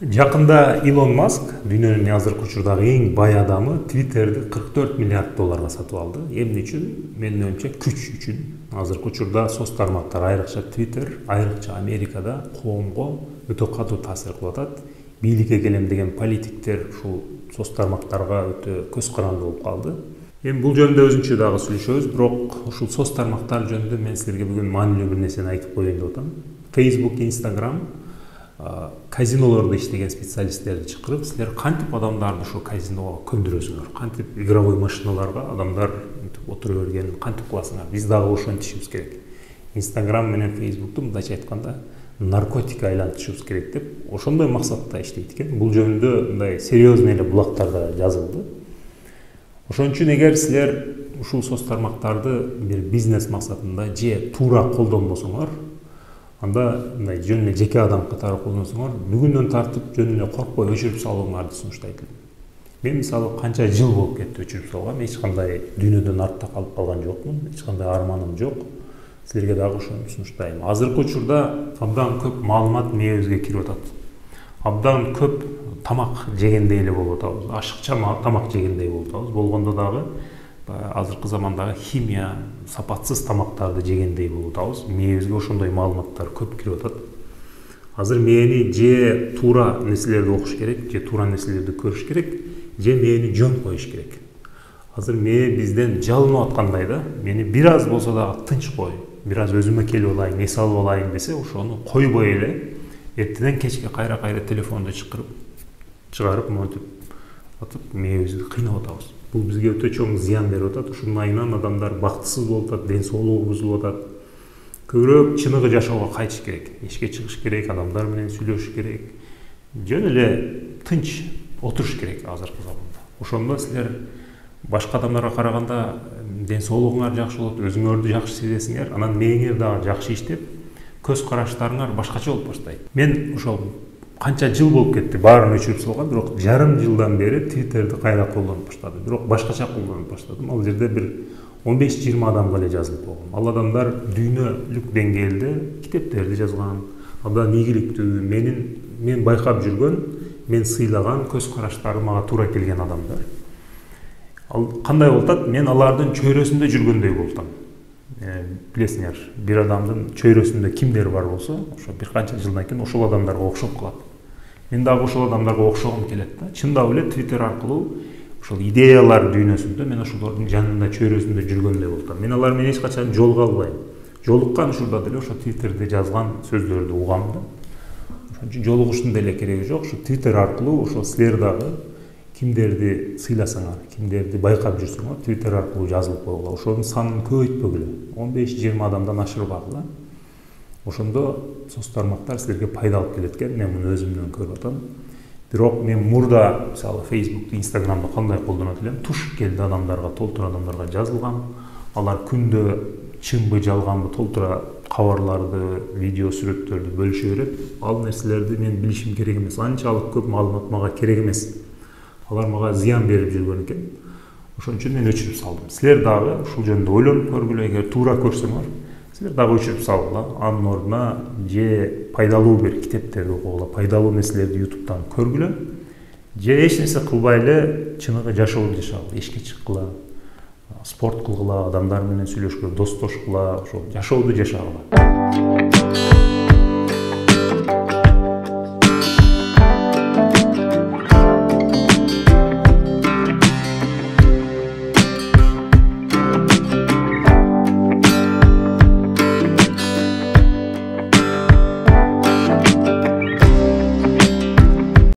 Жакында Илон Маск, дүйнөнүн азыркы учурдагы эң бай адамы, Twitter'ди 44 миллиард долларга сатып алды. Эмне үчүн? Менин оюмча күч үчүн. Азыркы учурда соц тармактар, айрыкча Twitter, айрыкча Америкада коомго өтө катуу таасир кылып атат. Бийликке келем деген политиктер ушул соц тармактарга өтө көз каранды болуп калды. Эми бул жөнүндө өзүнчө дагы сүйлөшөбүз, бирок ушул соц тармактар жөнүндө мен силерге бүгүн маанилүү бир нерсени айтып коеюн деп атам. Facebook, Instagram казинолордо иштеген специалисттерди чакырып, силер кантип адамдарды ошо казиного көндүрөсүңөр, кантип игровой машиналарга адамдар отура берген, кантип кыласыңар? Биз дагы ошентишибиз керек. Instagram менен Facebook'ту мындайча айтканда наркотикке айлантышыбыз керек деп, ошондой максатта иштейт экен. Бул жөнүндө мындай серьезный эле блогтарда жазылды. Ошон үчүн эгер силер ушул соц тармактарды бир бизнес максатында же туура колдонбосоңор, анда мындай жөн эле жеке адам катары колдонсоңор, бүгүндөн тартып жөн эле коркпой өчүрүп салууңарды сунуштайт элем. Мен мисалы канча жыл болуп кетти өчүрүп салгам, эч кандай дүйнөдөн артта калып калган жокмун, эч кандай арманым жок. Силерге дагы ошону сунуштайм. Азыркы учурда абдан көп маалымат мээбизге кирип атат. Абдан көп тамак жегендей эле болуп атабыз, ашыкча тамак жегендей болуп атабыз. Болгондо дагы азыркы замандагы химия, сапатсыз тамактарды жегендей болуп атабыз. Мээбизге ошондой маалыматтар көп кирип атат. Азыр мээни же туура нерселерди окуш керек, же туура нерселерди көрүш керек, же мээни жөн коюш керек. Азыр мээ бизден жалынып аткандай да, мени бир аз болсо дагы тынч кой, бир аз өзүмө келип алайын, эс алып алайын десе, ошону койбой эле эртеден кечке кайра телефонду чыгарып монтип атып мээбизди кыйнап атабыз. Бул бизге өтө чоң зыян берип атат. Ушунун айынан адамдар бактысыз болуп атат, ден соолугу бузулуп атат. Көбүрөөк чыныгы жашоого кайтыш керек, эшикке чыгыш керек, адамдар менен сүйлөшүш керек. Жөн эле тынч отуруш керек азыркы заманда. Ошондо силер башка адамдарга караганда ден соолугуңар жакшы болот, өзүңөрдү жакшы сезесиңер, анан мээңер дагы жакшы иштеп, көз караштарыңар башкача болуп баштайт. Мен ошол канча жыл болуп кетти, баарын өчүрүп салгам, бирок жарым жылдан бери Twitter'ди кайра колдонуп баштадым. Бирок башкача колдонуп баштадым. Ал жерде бир 15-20 адамга эле жазылып койгом. Ал адамдар дүйнөлүк деңгээлде китептерди жазган, абдан ийгиликтүү, мен байкап жүргөн, мен сыйлаган көз караштары мага туура келген адамдар. Ал кандай болуп атат? Мен алардын чөйрөсүндө жүргөндөй болуп атам. Билесиңер, бир адамдын чөйрөсүндө кимдер бар болсо, ошо бир канча жылдан кийин ошол адамдарга окшоп калат. Мен дагы ошол адамдарга окшогум келет да. Чындап эле Twitter аркылуу ошол идеялар дүйнөсүндө мен ошолордун жанында, чөйрөсүндө жүргөндөй болуп атам. Мен алар менен эч качан жолуга албайм. Жолуккан учурда деле ошо Twitter'де жазган сөздөрдү угам да. Ошон үчүн жолугуштун деле кереги жок. Ошо Twitter аркылуу ошо силер дагы кимдерди сыйласаңар, кимдерди байкап жүрсөңөр, Twitter аркылуу жазылып койгула. Ошонун санын көбөйтпөгүлө. 15-20 адамдан ашырбагыла. Ошондо соц тармактар силерге пайда алып келет экен. Мен муну өзүмдөн көрүп атам. Бирок мен мурда, мисалы, Facebook'ты, Instagram'ды кандай колдонот элем? Туш келди адамдарга, толтура адамдарга жазылгам. Алар күндө чынбы, жалганбы толтура кабарларды, видео сүрөттөрдү бөлүшө берет. Ал нерселерди мен билишим керек эмес. Анчалык көп маалымат мага керек эмес. Алар мага зыян берип жүргөн экен. Ошон үчүн мен өчүрүп салдым. Силер дагы ушул жөнүндө ойлонуп көргүлө, эгер туура көрсөңөр, силер дагы өчүрүп салгыла. Анын ордуна же пайдалуу бир китептерди окугула, пайдалуу нерселерди YouTube'дан көргүлө, же эч нерсе кылбай эле чыныгы жашоодо жашагыла, эшикке чыккыла, спорт кылгыла, адамдар менен сүйлөшкүлө, достошкула, ошол жашоодо жашагыла.